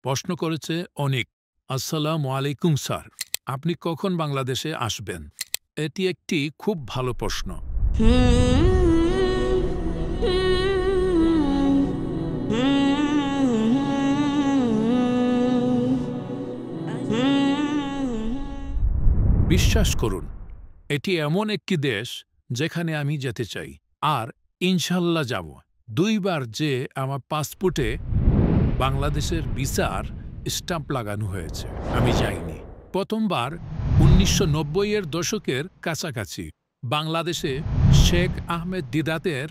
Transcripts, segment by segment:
প্রশ্ন করেছে অনিক। আসসালামু আলাইকুম স্যার, আপনি কখন বাংলাদেশে আসবেন? এটি একটি খুব ভালো প্রশ্ন। বিশ্বাস করুন, এটি এমন একটি দেশ যেখানে আমি যেতে চাই, আর ইনশাল্লাহ যাব। 2 বার যে আমার পাসপোর্টে বাংলাদেশের ভিসার স্টাম্প লাগানো হয়েছে, আমি যাইনি। প্রথমবার 1990-এর দশকের কাছাকাছি বাংলাদেশে শেখ আহমেদ দিদাতের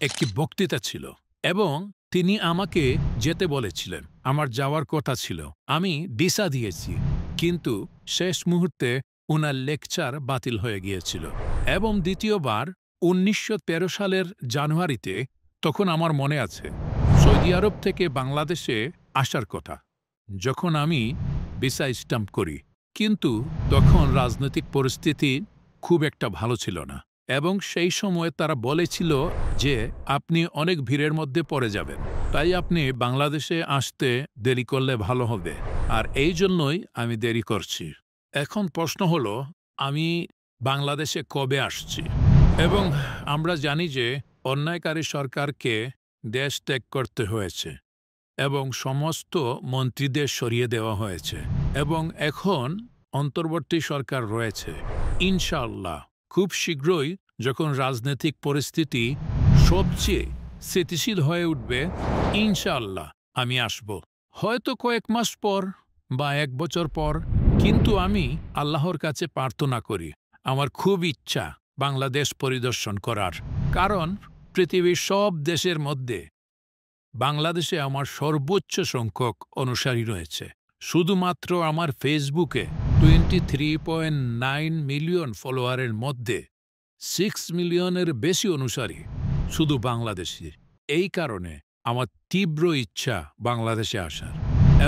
একটি বক্তৃতা ছিল এবং তিনি আমাকে যেতে বলেছিলেন। আমার যাওয়ার কথা ছিল, আমি ভিসা দিয়েছি, কিন্তু শেষ মুহূর্তে ওনার লেকচার বাতিল হয়ে গিয়েছিল। এবং দ্বিতীয়বার 1913 সালের জানুয়ারিতে, তখন আমার মনে আছে, সৌদি আরব থেকে বাংলাদেশে আসার কথা, যখন আমি ভিসা স্টাম্প করি। কিন্তু তখন রাজনৈতিক পরিস্থিতি খুব একটা ভালো ছিল না, এবং সেই সময় তারা বলেছিল যে আপনি অনেক ভিড়ের মধ্যে পড়ে যাবেন, তাই আপনি বাংলাদেশে আসতে দেরি করলে ভালো হবে। আর এই জন্যই আমি দেরি করছি। এখন প্রশ্ন হলো, আমি বাংলাদেশে কবে আসছি? এবং আমরা জানি যে অন্যায়কারী সরকারকে দেশ ত্যাগ করতে হয়েছে এবং সমস্ত মন্ত্রীদের সরিয়ে দেওয়া হয়েছে, এবং এখন অন্তর্বর্তী সরকার রয়েছে। ইনশাআল্লাহ খুব শীঘ্রই যখন রাজনৈতিক পরিস্থিতি সবচেয়ে স্থিতিশীল হয়ে উঠবে, ইনশাআল্লাহ আমি আসব। হয়তো কয়েক মাস পর বা 1 বছর পর, কিন্তু আমি আল্লাহর কাছে প্রার্থনা করি, আমার খুব ইচ্ছা বাংলাদেশ পরিদর্শন করার, কারণ পৃথিবীর সব দেশের মধ্যে বাংলাদেশে আমার সর্বোচ্চ সংখ্যক অনুসারী রয়েছে। শুধুমাত্র আমার ফেসবুকে 23.9 মিলিয়ন ফলোয়ারের মধ্যে 6 মিলিয়নের বেশি অনুসারী শুধু বাংলাদেশি। এই কারণে আমার তীব্র ইচ্ছা বাংলাদেশে আসার,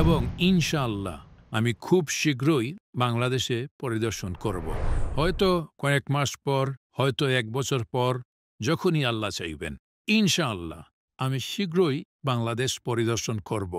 এবং ইনশাআল্লাহ আমি খুব শীঘ্রই বাংলাদেশে পরিদর্শন করব। হয়তো কয়েক মাস পর, হয়তো 1 বছর পর, যখনই আল্লাহ চাইবেন। ইনশাআল্লাহ আমি শীঘ্রই বাংলাদেশ পরিদর্শন করব।